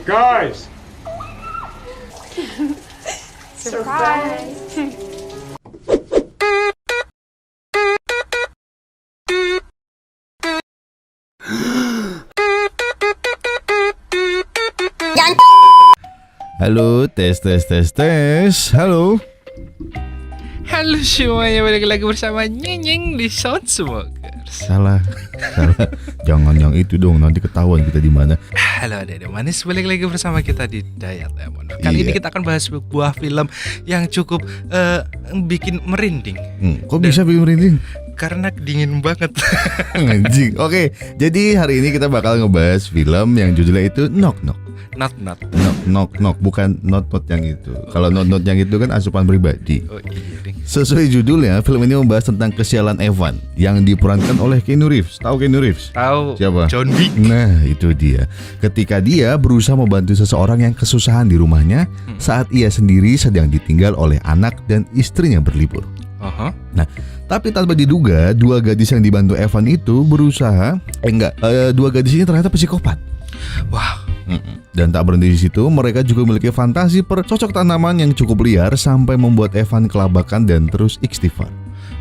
Guys! Surprise! Halo, tes. Halo. Halo semuanya, balik lagi bersama Nyenyeng di Sound Smokers. Salah. Jangan yang itu dong, nanti ketahuan kita di mana. Halo adik-adik manis, balik lagi bersama kita di Dayat Lemon. Kali Iya. ini kita akan bahas sebuah film yang cukup bikin merinding. Kok bisa bikin merinding? Karena dingin banget. Anjing. Oke, jadi hari ini kita bakal ngebahas film yang judulnya itu Knock Knock. Not. Bukan not yang itu. Kalau not yang itu kan asupan pribadi. Oh iya ding. Sesuai judulnya, film ini membahas tentang kesialan Evan yang diperankan oleh Keanu Reeves. Tahu Keanu Reeves? Tahu Siapa? John Wick. Nah, itu dia. Ketika dia berusaha membantu seseorang yang kesusahan di rumahnya saat ia sendiri sedang ditinggal oleh anak dan istrinya berlibur. Nah, tapi tanpa diduga, dua gadis yang dibantu Evan itu berusaha dua gadis ini ternyata psikopat. Wah. Dan tak berhenti di situ, mereka juga memiliki fantasi percocok tanaman yang cukup liar sampai membuat Evan kelabakan dan terus istighfar.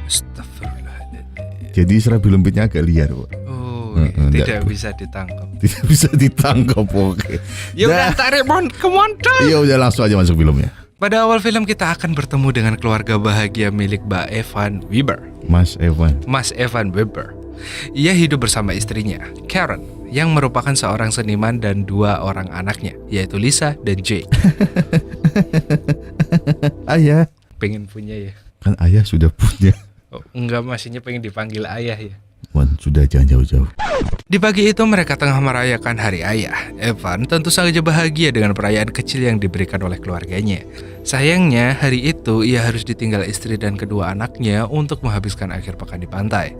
Astagfirullahaladzim. Jadi serabi lembitnya agak liar, Pak. Oh, tidak bisa ditangkap. Tidak bisa ditangkap, oke. Ya udah tarik ke montor. Iya, udah langsung aja masuk filmnya. Pada awal film kita akan bertemu dengan keluarga bahagia milik Mbak Evan Weber. Mas Evan Weber. Ia hidup bersama istrinya, Karen, yang merupakan seorang seniman dan dua orang anaknya, yaitu Lisa dan Jake. Ayah. Pengen punya ya? Kan ayah sudah punya. Oh, enggak, maksudnya pengen dipanggil ayah ya. Wan, sudah jangan jauh-jauh. Di pagi itu mereka tengah merayakan hari ayah. Evan tentu saja bahagia dengan perayaan kecil yang diberikan oleh keluarganya. Sayangnya hari itu ia harus ditinggal istri dan kedua anaknya untuk menghabiskan akhir pekan di pantai.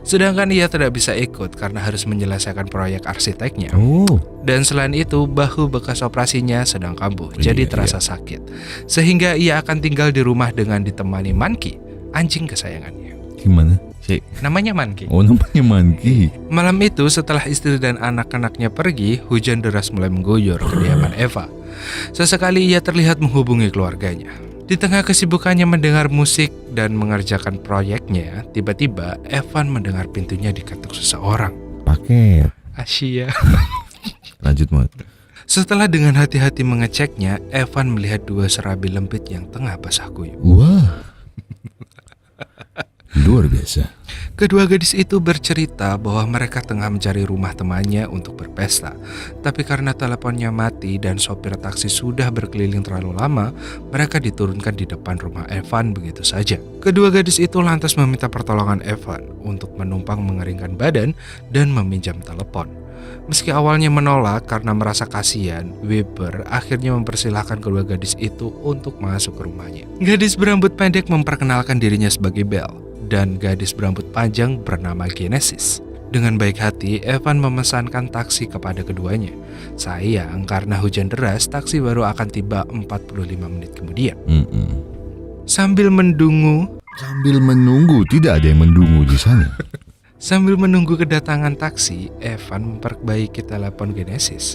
Sedangkan ia tidak bisa ikut karena harus menyelesaikan proyek arsiteknya. Oh. Dan selain itu bahu bekas operasinya sedang kambuh, jadi terasa sakit. Sehingga ia akan tinggal di rumah dengan ditemani Monkey, anjing kesayangannya. Gimana? Namanya Monkey. Oh, namanya Monkey. Malam itu setelah istri dan anak-anaknya pergi, hujan deras mulai mengguyur kediaman Eva. Sesekali ia terlihat menghubungi keluarganya. Di tengah kesibukannya mendengar musik dan mengerjakan proyeknya, tiba-tiba Evan mendengar pintunya diketuk seseorang. Paket. Asia. Lanjut, Mat. Setelah dengan hati-hati mengeceknya, Evan melihat dua serabi lembit yang tengah basah kuyup. Wah. Luar biasa. Kedua gadis itu bercerita bahwa mereka tengah mencari rumah temannya untuk berpesta. Tapi karena teleponnya mati dan sopir taksi sudah berkeliling terlalu lama, mereka diturunkan di depan rumah Evan begitu saja. Kedua gadis itu lantas meminta pertolongan Evan untuk menumpang mengeringkan badan dan meminjam telepon. Meski awalnya menolak karena merasa kasihan, Weber akhirnya mempersilahkan kedua gadis itu untuk masuk ke rumahnya. Gadis berambut pendek memperkenalkan dirinya sebagai Belle, dan gadis berambut panjang bernama Genesis. Dengan baik hati, Evan memesankan taksi kepada keduanya. Sayang, karena hujan deras, taksi baru akan tiba 45 menit kemudian. Sambil menunggu, Tidak ada yang mendungu di sana. Sambil menunggu kedatangan taksi, Evan memperbaiki telepon Genesis.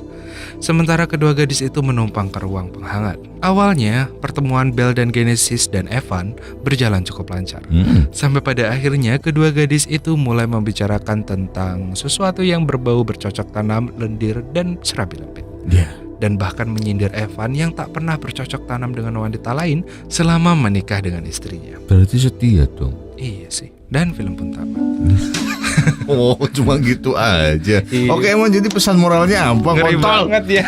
Sementara kedua gadis itu menumpang ke ruang penghangat. Awalnya, pertemuan Belle dan Genesis dan Evan berjalan cukup lancar. Sampai pada akhirnya, kedua gadis itu mulai membicarakan tentang sesuatu yang berbau bercocok tanam, lendir, dan serabi lembit. Dan bahkan menyindir Evan yang tak pernah bercocok tanam dengan wanita lain selama menikah dengan istrinya. Berarti setia dong. Iya sih, dan film pun tamat. Oh, cuma gitu aja. Iya. Oke, emang jadi pesan moralnya apa? Ngeri Kontol. banget ya.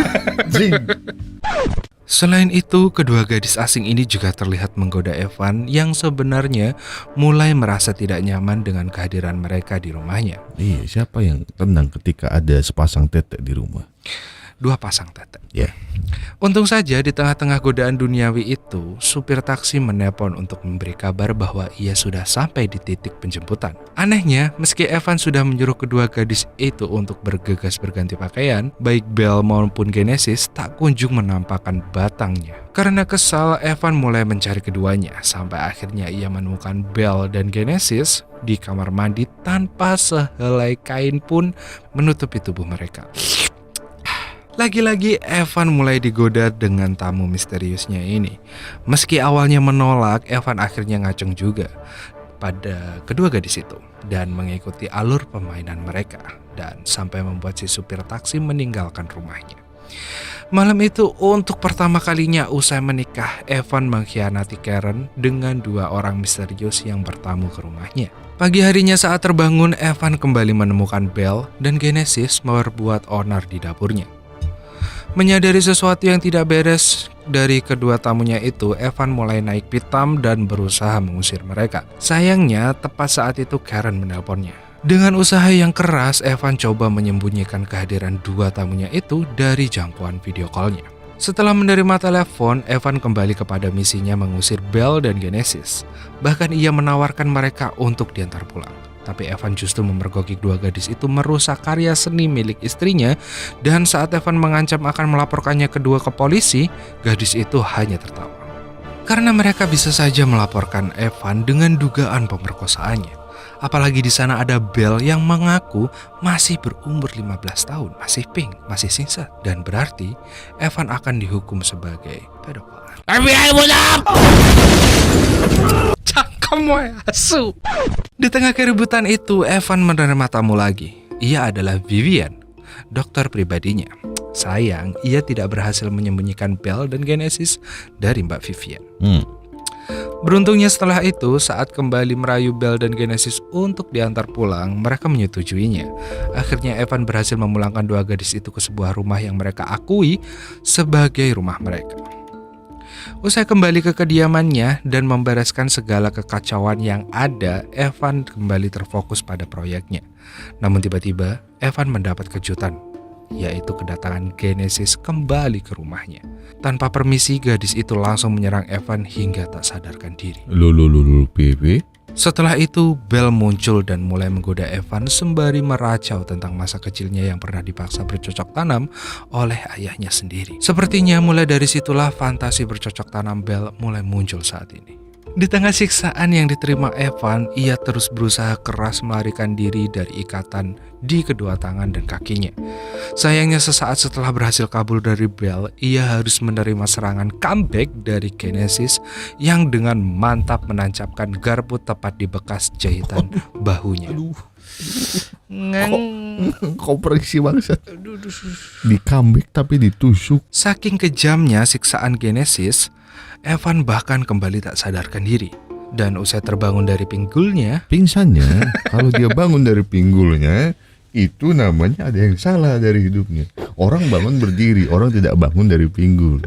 Jing. Selain itu, kedua gadis asing ini juga terlihat menggoda Evan yang sebenarnya mulai merasa tidak nyaman dengan kehadiran mereka di rumahnya. Iya, siapa yang tenang ketika ada sepasang tetek di rumah? Dua pasang tetek. Ya. Untung saja di tengah-tengah godaan duniawi itu, supir taksi menelpon untuk memberi kabar bahwa ia sudah sampai di titik penjemputan. Anehnya, meski Evan sudah menyuruh kedua gadis itu untuk bergegas berganti pakaian, baik Belle maupun Genesis tak kunjung menampakkan batangnya. Karena kesal, Evan mulai mencari keduanya, sampai akhirnya ia menemukan Belle dan Genesis di kamar mandi tanpa sehelai kain pun menutupi tubuh mereka. Lagi-lagi Evan mulai digoda dengan tamu misteriusnya ini. Meski awalnya menolak, Evan akhirnya ngaceng juga pada kedua gadis itu dan mengikuti alur permainan mereka dan sampai membuat si supir taksi meninggalkan rumahnya. Malam itu untuk pertama kalinya usai menikah, Evan mengkhianati Karen dengan 2 orang misterius yang bertamu ke rumahnya. Pagi harinya saat terbangun, Evan kembali menemukan Belle dan Genesis berbuat onar di dapurnya. Menyadari sesuatu yang tidak beres dari kedua tamunya itu, Evan mulai naik pitam dan berusaha mengusir mereka. Sayangnya, tepat saat itu Karen menelponnya. Dengan usaha yang keras, Evan coba menyembunyikan kehadiran 2 tamunya itu dari jangkauan video call-nya. Setelah menerima telepon, Evan kembali kepada misinya mengusir Belle dan Genesis. Bahkan ia menawarkan mereka untuk diantar pulang. Tapi Evan justru memergoki 2 gadis itu merusak karya seni milik istrinya, dan saat Evan mengancam akan melaporkannya kedua ke polisi, gadis itu hanya tertawa. Karena mereka bisa saja melaporkan Evan dengan dugaan pemerkosaannya. Apalagi di sana ada Belle yang mengaku masih berumur 15 tahun, masih pink, masih singset, dan berarti Evan akan dihukum sebagai pedofil. FBI budak! Cangkem asu. Di tengah keributan itu, Evan menerima tamu lagi. Ia adalah Vivian, dokter pribadinya. Sayang, ia tidak berhasil menyembunyikan Belle dan Genesis dari Mbak Vivian. Beruntungnya setelah itu, saat kembali merayu Belle dan Genesis untuk diantar pulang, mereka menyetujuinya. Akhirnya Evan berhasil memulangkan 2 gadis itu ke sebuah rumah yang mereka akui sebagai rumah mereka. Usai kembali ke kediamannya dan membereskan segala kekacauan yang ada, Evan kembali terfokus pada proyeknya. Namun tiba-tiba, Evan mendapat kejutan, yaitu kedatangan Genesis kembali ke rumahnya. Tanpa permisi, gadis itu langsung menyerang Evan hingga tak sadarkan diri. Bebe. Setelah itu, Belle muncul dan mulai menggoda Evan sembari meracau tentang masa kecilnya yang pernah dipaksa bercocok tanam oleh ayahnya sendiri. Sepertinya mulai dari situlah fantasi bercocok tanam Belle mulai muncul saat ini. Di tengah siksaan yang diterima Evan, ia terus berusaha keras melarikan diri dari ikatan di kedua tangan dan kakinya. Sayangnya sesaat setelah berhasil kabur dari Belle, ia harus menerima serangan comeback dari Genesis yang dengan mantap menancapkan garpu tepat di bekas jahitan bahunya. Koperasi bangsat. Di comeback tapi ditusuk. Saking kejamnya siksaan Genesis, Evan bahkan kembali tak sadarkan diri. Dan usai terbangun dari pinggulnya, Pingsannya, kalau dia bangun dari pinggulnya, itu namanya ada yang salah dari hidupnya. Orang bangun berdiri, orang tidak bangun dari pinggul.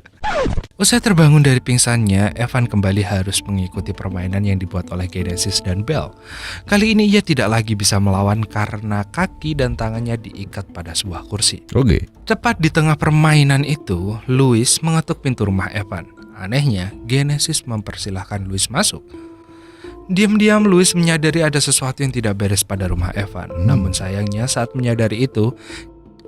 Usai terbangun dari pingsannya, Evan kembali harus mengikuti permainan yang dibuat oleh Genesis dan Belle. Kali ini ia tidak lagi bisa melawan karena kaki dan tangannya diikat pada sebuah kursi. Oke. Tepat di tengah permainan itu, Louis mengetuk pintu rumah Evan. Anehnya, Genesis mempersilahkan Louis masuk. Diam-diam Louis menyadari ada sesuatu yang tidak beres pada rumah Evan. Namun sayangnya saat menyadari itu,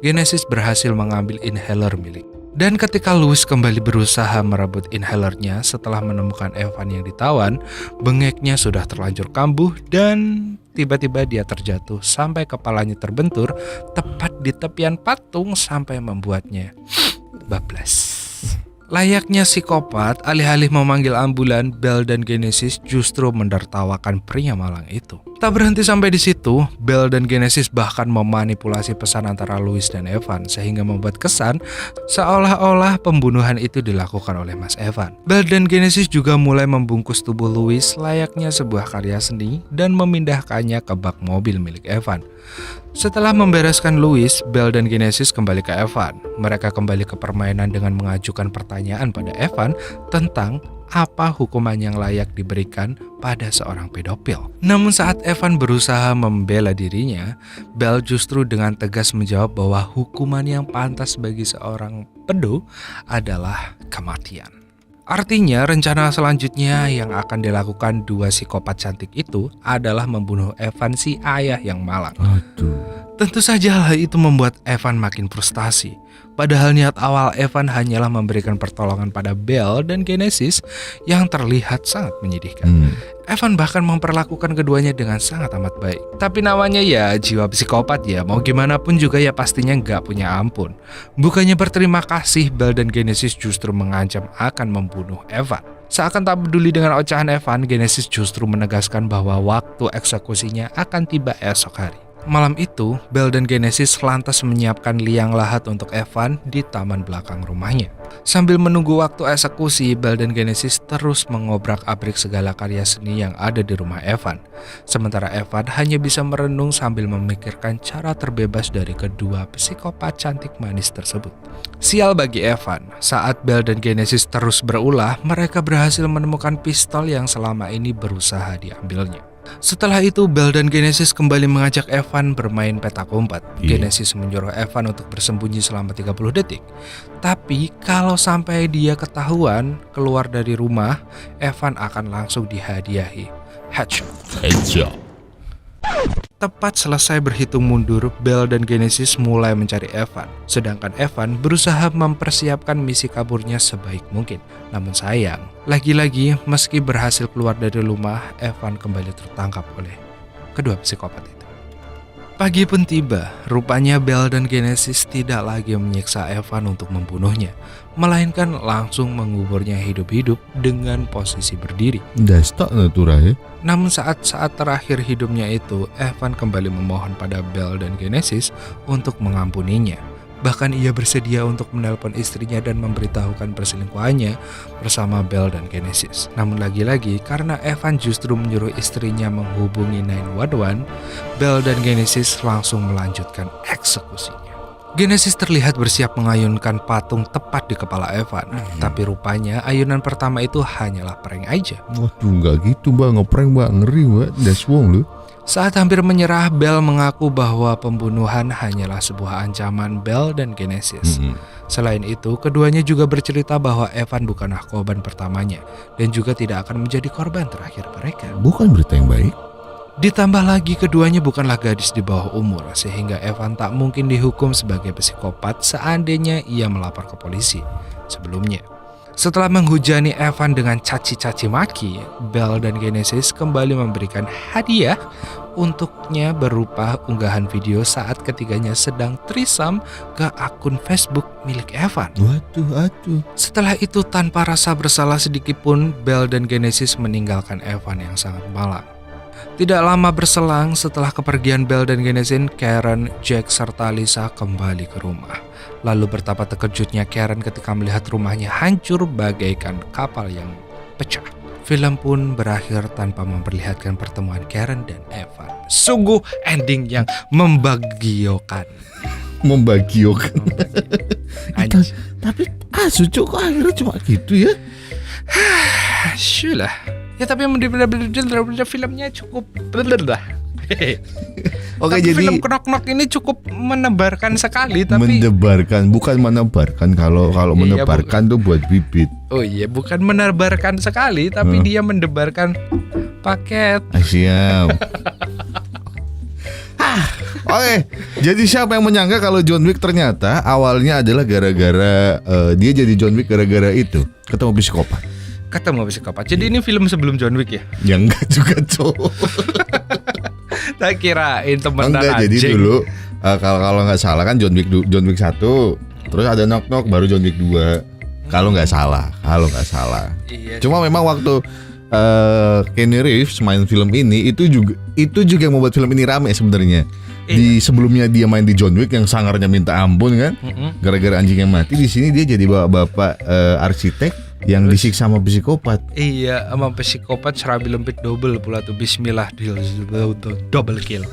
Genesis berhasil mengambil inhaler milik. Dan ketika Louis kembali berusaha merebut inhalernya setelah menemukan Evan yang ditawan, bengeknya sudah terlanjur kambuh dan tiba-tiba dia terjatuh sampai kepalanya terbentur tepat di tepian patung sampai membuatnya bablas. Layaknya psikopat, alih-alih memanggil ambulan, Belle dan Genesis justru mentertawakan pria malang itu. Tak berhenti sampai di situ, Belle dan Genesis bahkan memanipulasi pesan antara Louis dan Evan sehingga membuat kesan seolah-olah pembunuhan itu dilakukan oleh Mas Evan. Belle dan Genesis juga mulai membungkus tubuh Louis layaknya sebuah karya seni dan memindahkannya ke bak mobil milik Evan. Setelah membereskan Louis, Belle dan Genesis kembali ke Evan. Mereka kembali ke permainan dengan mengajukan pertanyaan pada Evan tentang apa hukuman yang layak diberikan pada seorang pedofil. Namun saat Evan berusaha membela dirinya, Belle justru dengan tegas menjawab bahwa hukuman yang pantas bagi seorang pedo adalah kematian. Artinya rencana selanjutnya yang akan dilakukan 2 psikopat cantik itu adalah membunuh Evan si ayah yang malang. Aduh. Tentu saja hal itu membuat Evan makin frustasi. Padahal niat awal Evan hanyalah memberikan pertolongan pada Belle dan Genesis yang terlihat sangat menyedihkan. Evan bahkan memperlakukan keduanya dengan sangat amat baik. Tapi namanya ya jiwa psikopat ya, mau gimana pun juga ya pastinya nggak punya ampun. Bukannya berterima kasih, Belle dan Genesis justru mengancam akan membunuh Evan. Seakan tak peduli dengan ocahan Evan, Genesis justru menegaskan bahwa waktu eksekusinya akan tiba esok hari. Malam itu, Belle dan Genesis lantas menyiapkan liang lahat untuk Evan di taman belakang rumahnya. Sambil menunggu waktu eksekusi, Belle dan Genesis terus mengobrak-abrik segala karya seni yang ada di rumah Evan. Sementara Evan hanya bisa merenung sambil memikirkan cara terbebas dari kedua psikopat cantik manis tersebut. Sial bagi Evan, saat Belle dan Genesis terus berulah, mereka berhasil menemukan pistol yang selama ini berusaha diambilnya. Setelah itu, Belle dan Genesis kembali mengajak Evan bermain petak umpet. Genesis menyuruh Evan untuk bersembunyi selama 30 detik. Tapi kalau sampai dia ketahuan keluar dari rumah, Evan akan langsung dihadiahi headshot. Tepat selesai berhitung mundur, Belle dan Genesis mulai mencari Evan. Sedangkan Evan berusaha mempersiapkan misi kaburnya sebaik mungkin. Namun sayang, lagi-lagi meski berhasil keluar dari rumah, Evan kembali tertangkap oleh kedua psikopat itu. Pagi pun tiba, rupanya Belle dan Genesis tidak lagi menyiksa Evan untuk membunuhnya, melainkan langsung menguburnya hidup-hidup dengan posisi berdiri. Dastak naturah ya. Namun saat-saat terakhir hidupnya itu, Evan kembali memohon pada Belle dan Genesis untuk mengampuninya. Bahkan ia bersedia untuk menelpon istrinya dan memberitahukan perselingkuhannya bersama Belle dan Genesis. Namun lagi-lagi karena Evan justru menyuruh istrinya menghubungi 911, Belle dan Genesis langsung melanjutkan eksekusinya. Genesis terlihat bersiap mengayunkan patung tepat di kepala Evan. Tapi rupanya ayunan pertama itu hanyalah prank aja. Waduh, nggak gitu mbak, ngeprank mbak, ngeri mbak, das wong lu. Saat hampir menyerah, Belle mengaku bahwa pembunuhan hanyalah sebuah ancaman Belle dan Genesis. Selain itu, keduanya juga bercerita bahwa Evan bukanlah korban pertamanya dan juga tidak akan menjadi korban terakhir mereka. Bukan berita yang baik. Ditambah lagi keduanya bukanlah gadis di bawah umur, sehingga Evan tak mungkin dihukum sebagai psikopat seandainya ia melapor ke polisi sebelumnya. Setelah menghujani Evan dengan caci-caci maki, Belle dan Genesis kembali memberikan hadiah untuknya berupa unggahan video saat ketiganya sedang threesome ke akun Facebook milik Evan. Waduh, aduh. Setelah itu tanpa rasa bersalah sedikit pun, Belle dan Genesis meninggalkan Evan yang sangat malang. Tidak lama berselang setelah kepergian Belle dan Genesis, Karen, Jack, serta Lisa kembali ke rumah. Lalu betapa terkejutnya Karen ketika melihat rumahnya hancur bagaikan kapal yang pecah. Film pun berakhir tanpa memperlihatkan pertemuan Karen dan Evan. Sungguh ending yang membagiokan. Tapi Cuk, kok akhirnya cuma gitu ya? Syulah. Ya tapi filmnya cukup Oke, tapi jadi film Knock-Knock ini cukup menebarkan sekali. Tapi mendebarkan, bukan menebarkan. Kalau menebarkan tuh buat bibit. Oh iya, bukan menebarkan sekali, tapi dia mendebarkan paket. Siap. Oke, jadi siapa yang menyangka kalau John Wick ternyata awalnya adalah gara-gara dia jadi John Wick gara-gara itu ketemu psikopat. Jadi ini film sebelum John Wick ya? Ya enggak juga, cowok. Tak kirain temenan aja. Jadi dulu kalau nggak salah kan John Wick 1, terus ada Knock Knock, baru John Wick 2. Kalau nggak salah. Iya, cuma memang waktu Keanu Reeves main film ini itu juga yang membuat film ini rame sebenarnya. Di sebelumnya dia main di John Wick yang sangarnya minta ampun kan, gara-gara anjing yang mati. Di sini dia jadi bapak arsitek yang disiksa sama psikopat. Iya, sama psikopat serabi lempit double pula tuh. Bismillah, double kill.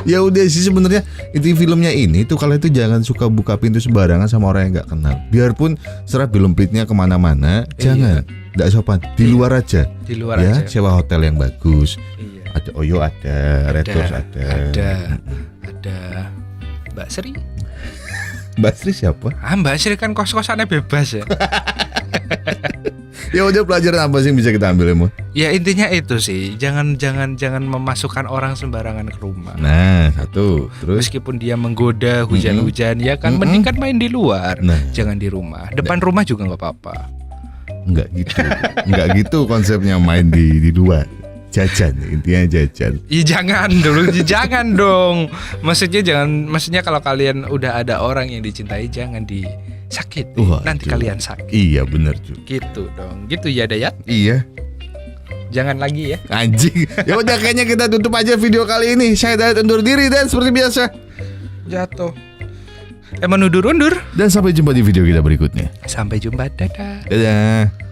Ya udah sih sebenarnya itu filmnya ini tuh, kalau itu jangan suka buka pintu sembarangan sama orang yang nggak kenal. Biarpun serabi lempitnya kemana-mana, jangan, nggak sopan. Di luar aja. Di luar ya, aja. Sewa hotel yang bagus. Iya. Ada Oyo, ada Retos, ada Mbak Sri. Mbak Sri siapa? Mbak Sri kan kos-kosannya bebas ya. Ya udah, pelajaran apa sih yang bisa kita ambil, Mo? Ya intinya itu sih, jangan memasukkan orang sembarangan ke rumah. Nah, satu. Terus Meskipun dia menggoda hujan-hujan, ya kan mending kan main di luar, jangan di rumah. Depan rumah juga nggak apa-apa. Enggak gitu. Enggak gitu konsepnya main di luar. Jajan, intinya jajan. Jangan dulu, jangan dong. Maksudnya kalau kalian udah ada orang yang dicintai, jangan disakiti. Nanti kalian sakit. Iya bener juga. Gitu dong. Gitu ya Dayat. Iya. Jangan lagi ya. Anjing. Ya udah, kayaknya kita tutup aja video kali ini. Saya Dayat undur diri dan seperti biasa jatuh. Emang undur. Dan sampai jumpa di video kita berikutnya. Sampai jumpa, dadah. Dadah.